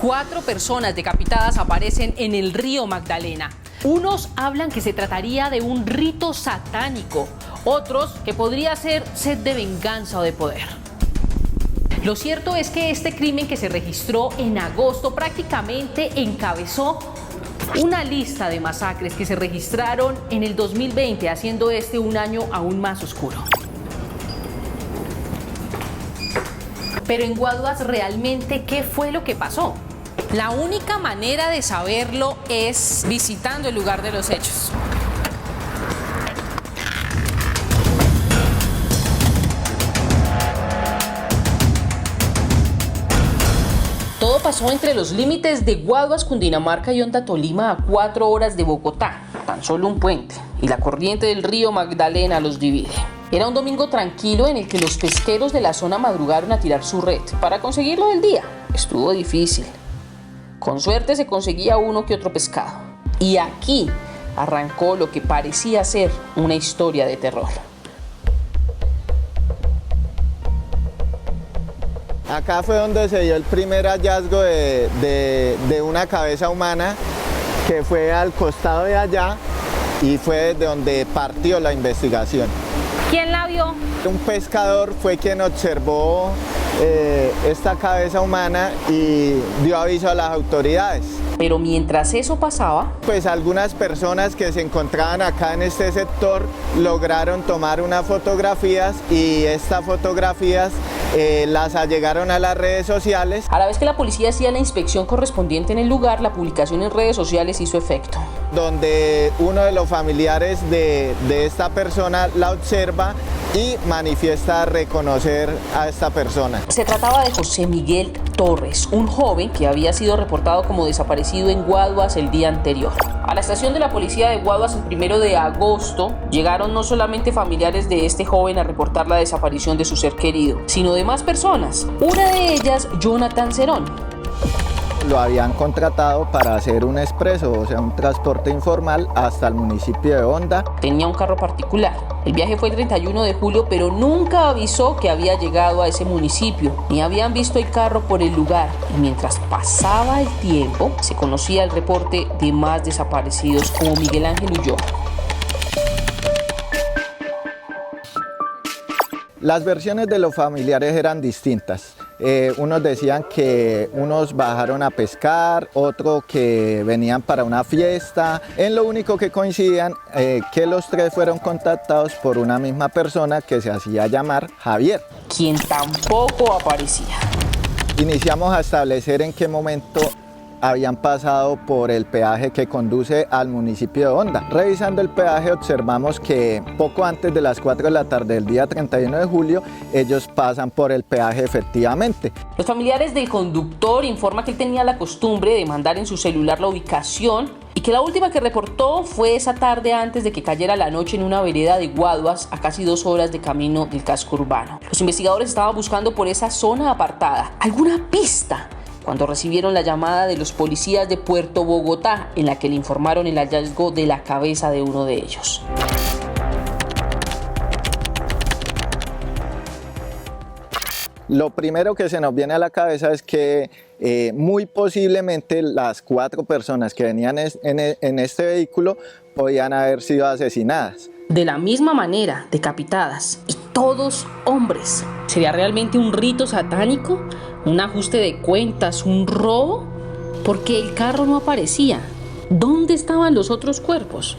4 personas decapitadas aparecen en el río Magdalena. Unos hablan que se trataría de un rito satánico, otros que podría ser sed de venganza o de poder. Lo cierto es que este crimen, que se registró en agosto, prácticamente encabezó una lista de masacres que se registraron en el 2020, haciendo este un año aún más oscuro. Pero en Guaduas, ¿realmente qué fue lo que pasó? La única manera de saberlo es visitando el lugar de los hechos. Todo pasó entre los límites de Guaduas, Cundinamarca y Honda, Tolima, a 4 horas de Bogotá. Tan solo un puente y la corriente del río Magdalena los divide. Era un domingo tranquilo en el que los pesqueros de la zona madrugaron a tirar su red para conseguirlo del día. Estuvo difícil. Con suerte se conseguía uno que otro pescado. Y aquí arrancó lo que parecía ser una historia de terror. Acá fue donde se dio el primer hallazgo de una cabeza humana, que fue al costado de allá, y fue desde donde partió la investigación. ¿Quién la vio? Un pescador fue quien observó esta cabeza humana y dio aviso a las autoridades. Pero mientras eso pasaba, pues algunas personas que se encontraban acá en este sector lograron tomar unas fotografías, y estas fotografías las allegaron a las redes sociales. A la vez que la policía hacía la inspección correspondiente en el lugar, la publicación en redes sociales hizo efecto. Donde uno de los familiares de esta persona la observa y manifiesta reconocer a esta persona. Se trataba de José Miguel Torres, un joven que había sido reportado como desaparecido en Guaduas el día anterior. A la estación de la policía de Guaduas el 1 de agosto llegaron no solamente familiares de este joven a reportar la desaparición de su ser querido, sino de más personas. Una de ellas, Jonathan Cerón. Lo habían contratado para hacer un expreso, o sea, un transporte informal hasta el municipio de Honda. Tenía un carro particular. El viaje fue el 31 de julio, pero nunca avisó que había llegado a ese municipio, ni habían visto el carro por el lugar. Y mientras pasaba el tiempo, se conocía el reporte de más desaparecidos, como Miguel Ángel Ulloa. Las versiones de los familiares eran distintas. Unos decían que unos bajaron a pescar, otros que venían para una fiesta. En lo único que coincidían, que los 3 fueron contactados por una misma persona que se hacía llamar Javier, quien tampoco aparecía. Iniciamos a establecer en qué momento habían pasado por el peaje que conduce al municipio de Honda. Revisando el peaje, observamos que poco antes de las 4 de la tarde del día 31 de julio, ellos pasan por el peaje efectivamente. Los familiares del conductor informan que él tenía la costumbre de mandar en su celular la ubicación, y que la última que reportó fue esa tarde antes de que cayera la noche en una vereda de Guaduas, a casi 2 horas de camino del casco urbano. Los investigadores estaban buscando por esa zona apartada alguna pista cuando recibieron la llamada de los policías de Puerto Bogotá, en la que le informaron el hallazgo de la cabeza de uno de ellos. Lo primero que se nos viene a la cabeza es que muy posiblemente las 4 personas que venían en este vehículo podían haber sido asesinadas. De la misma manera, decapitadas, y todos hombres. ¿Sería realmente un rito satánico? ¿Un ajuste de cuentas? ¿Un robo? Porque el carro no aparecía. ¿Dónde estaban los otros cuerpos?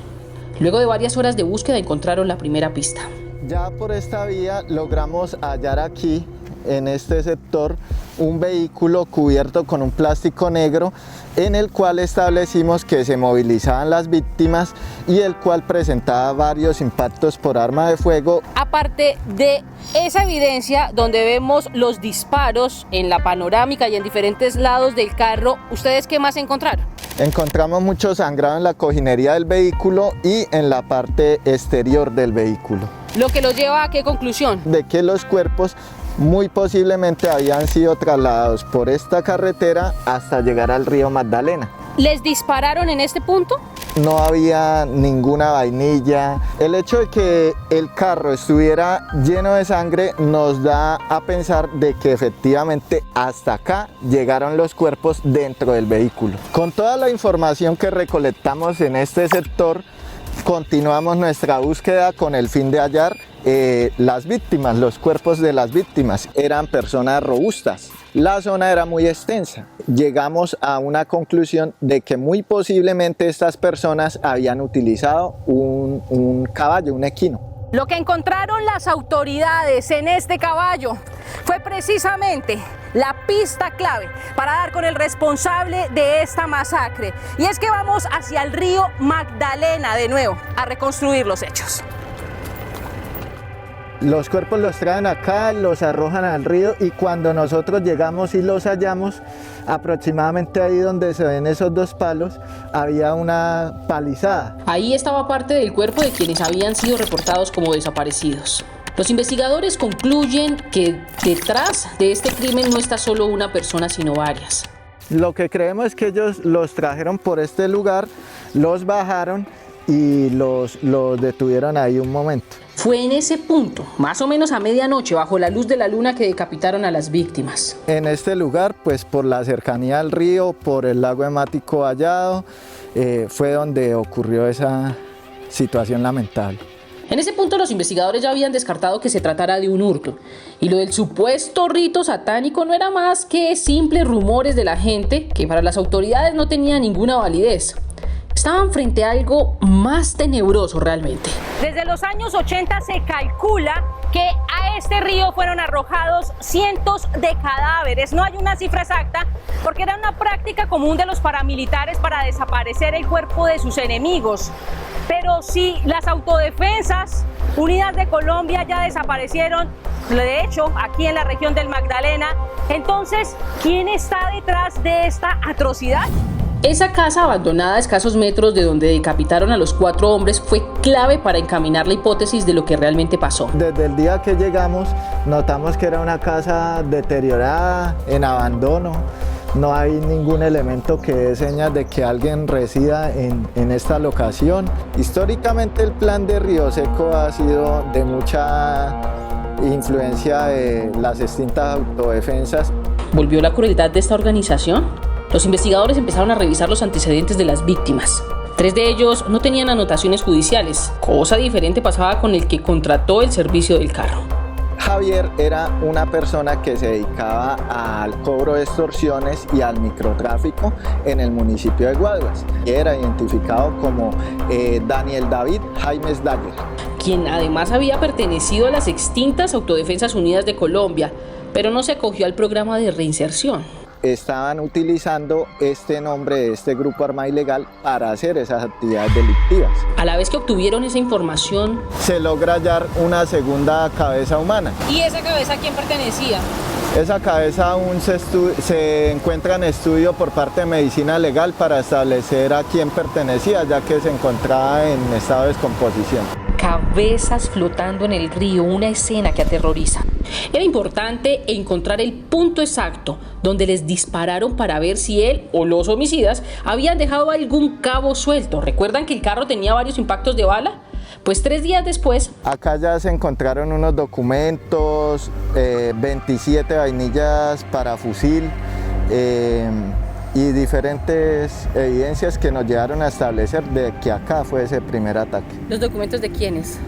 Luego de varias horas de búsqueda encontraron la primera pista. Ya por esta vía logramos hallar aquí, en este sector, un vehículo cubierto con un plástico negro, en el cual establecimos que se movilizaban las víctimas y el cual presentaba varios impactos por arma de fuego. Aparte de esa evidencia donde vemos los disparos en la panorámica y en diferentes lados del carro, ¿ustedes qué más encontraron? Encontramos mucho sangrado en la cojinería del vehículo y en la parte exterior del vehículo. ¿Lo que los lleva a qué conclusión? De que los cuerpos muy posiblemente habían sido trasladados por esta carretera hasta llegar al río Magdalena. ¿Les dispararon en este punto? no había ninguna vainilla. El hecho de que el carro estuviera lleno de sangre nos da a pensar de que efectivamente hasta acá llegaron los cuerpos dentro del vehículo. Con toda la información que recolectamos en este sector, continuamos nuestra búsqueda con el fin de hallar las víctimas, los cuerpos de las víctimas. Eran personas robustas. La zona era muy extensa. Llegamos a una conclusión de que muy posiblemente estas personas habían utilizado un caballo, un equino. Lo que encontraron las autoridades en este caballo fue precisamente la pista clave para dar con el responsable de esta masacre. Y es que vamos hacia el río Magdalena de nuevo a reconstruir los hechos. Los cuerpos los traen acá, los arrojan al río y cuando nosotros llegamos y los hallamos, aproximadamente ahí donde se ven esos dos palos, había una palizada. Ahí estaba parte del cuerpo de quienes habían sido reportados como desaparecidos. Los investigadores concluyen que detrás de este crimen no está solo una persona, sino varias. Lo que creemos es que ellos los trajeron por este lugar, los bajaron y los detuvieron ahí un momento. Fue en ese punto, más o menos a medianoche, bajo la luz de la luna, que decapitaron a las víctimas. En este lugar, pues por la cercanía al río, por el lago Hemático Vallado, fue donde ocurrió esa situación lamentable. En ese punto los investigadores ya habían descartado que se tratara de un hurto, y lo del supuesto rito satánico no era más que simples rumores de la gente que para las autoridades no tenía ninguna validez. Estaban frente a algo más tenebroso realmente. Desde los años 80 se calcula que a este río fueron arrojados cientos de cadáveres. No hay una cifra exacta porque era una práctica común de los paramilitares para desaparecer el cuerpo de sus enemigos. Pero si las autodefensas unidas de Colombia ya desaparecieron, de hecho, aquí en la región del Magdalena, entonces, ¿quién está detrás de esta atrocidad? Esa casa abandonada a escasos metros de donde decapitaron a los 4 hombres fue clave para encaminar la hipótesis de lo que realmente pasó. Desde el día que llegamos notamos que era una casa deteriorada, en abandono. No hay ningún elemento que dé señas de que alguien resida en esta locación. Históricamente el plan de Río Seco ha sido de mucha influencia de las extintas autodefensas. ¿Volvió la crueldad de esta organización? Los investigadores empezaron a revisar los antecedentes de las víctimas. 3 de ellos no tenían anotaciones judiciales. Cosa diferente pasaba con el que contrató el servicio del carro. Javier era una persona que se dedicaba al cobro de extorsiones y al microtráfico en el municipio de Guaduas. Era identificado como Daniel David Jaimes Dayer, quien además había pertenecido a las extintas Autodefensas Unidas de Colombia, pero no se acogió al programa de reinserción. Estaban utilizando este nombre de este grupo armado ilegal para hacer esas actividades delictivas. A la vez que obtuvieron esa información, se logra hallar una segunda cabeza humana. ¿Y esa cabeza a quién pertenecía? Esa cabeza aún se encuentra en estudio por parte de Medicina Legal para establecer a quién pertenecía, ya que se encontraba en estado de descomposición. Cabezas flotando en el río, una escena que aterroriza. Era importante encontrar el punto exacto donde les dispararon para ver si él o los homicidas habían dejado algún cabo suelto. ¿Recuerdan que el carro tenía varios impactos de bala? Pues 3 días después... Acá ya se encontraron unos documentos, 27 vainillas para fusil y diferentes evidencias que nos llevaron a establecer de que acá fue ese primer ataque. ¿Los documentos de quiénes?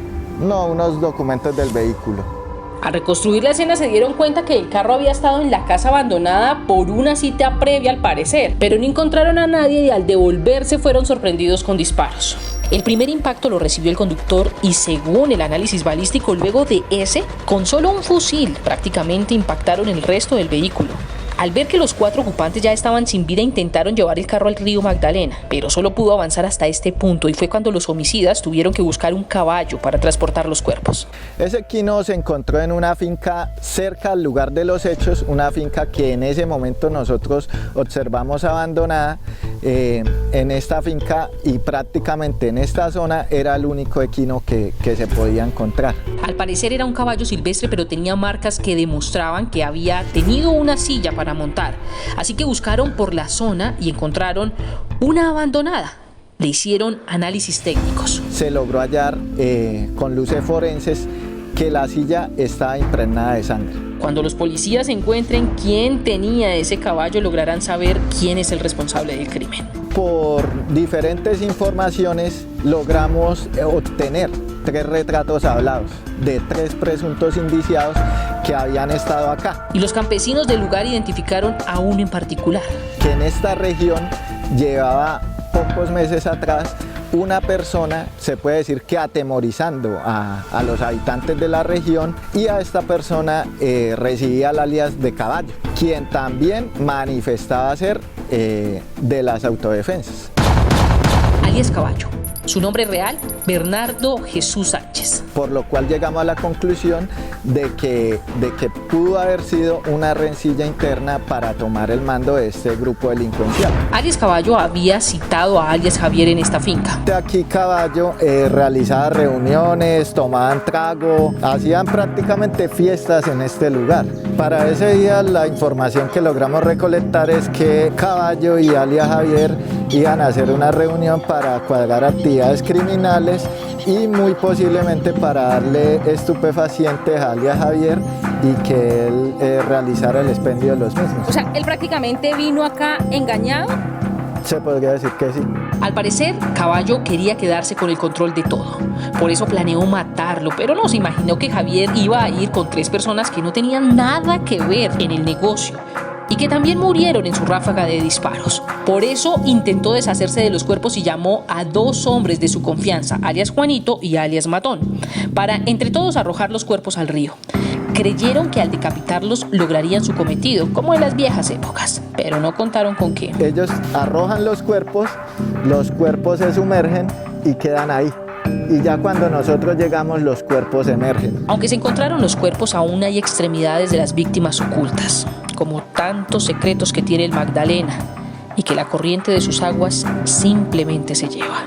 No, unos documentos del vehículo. Al reconstruir la escena se dieron cuenta que el carro había estado en la casa abandonada por una cita previa al parecer, pero no encontraron a nadie y al devolverse fueron sorprendidos con disparos. El primer impacto lo recibió el conductor y según el análisis balístico, luego de ese, con solo un fusil prácticamente impactaron el resto del vehículo. Al ver que los 4 ocupantes ya estaban sin vida, intentaron llevar el carro al río Magdalena, pero solo pudo avanzar hasta este punto y fue cuando los homicidas tuvieron que buscar un caballo para transportar los cuerpos. Ese equino se encontró en una finca cerca al lugar de los hechos, una finca que en ese momento nosotros observamos abandonada. En esta finca y prácticamente en esta zona era el único equino que se podía encontrar. Al parecer era un caballo silvestre, pero tenía marcas que demostraban que había tenido una silla para montar. Así que buscaron por la zona y encontraron una abandonada. Le hicieron análisis técnicos. Se logró hallar con luces forenses que la silla estaba impregnada de sangre. Cuando los policías encuentren quién tenía ese caballo, lograrán saber quién es el responsable del crimen. Por diferentes informaciones logramos obtener 3 retratos hablados de 3 presuntos indiciados que habían estado acá. Y los campesinos del lugar identificaron a uno en particular. Que en esta región llevaba pocos meses atrás una persona, se puede decir que atemorizando a los habitantes de la región, y a esta persona recibía el alias de Caballo, quien también manifestaba ser de las autodefensas. Alias Caballo. Su nombre real, Bernardo Jesús Sánchez. Por lo cual llegamos a la conclusión de que pudo haber sido una rencilla interna para tomar el mando de este grupo delincuencial. Alias Caballo había citado a alias Javier en esta finca. Aquí Caballo realizaba reuniones, tomaban trago, hacían prácticamente fiestas en este lugar. Para ese día la información que logramos recolectar es que Caballo y alias Javier iban a hacer una reunión para cuadrar actividades criminales y muy posiblemente para darle estupefacientes a alias Javier y que él realizara el expendio de los mismos. O sea, él prácticamente vino acá engañado. Se podría decir que sí. Al parecer, Caballo quería quedarse con el control de todo. Por eso planeó matarlo, pero no se imaginó que Javier iba a ir con 3 personas que no tenían nada que ver en el negocio y que también murieron en su ráfaga de disparos. Por eso intentó deshacerse de los cuerpos y llamó a 2 hombres de su confianza, alias Juanito y alias Matón, para entre todos arrojar los cuerpos al río. Creyeron que al decapitarlos lograrían su cometido, como en las viejas épocas, pero no contaron con qué. Ellos arrojan los cuerpos se sumergen y quedan ahí. Y ya cuando nosotros llegamos, los cuerpos emergen. Aunque se encontraron los cuerpos, aún hay extremidades de las víctimas ocultas, como tantos secretos que tiene el Magdalena y que la corriente de sus aguas simplemente se lleva.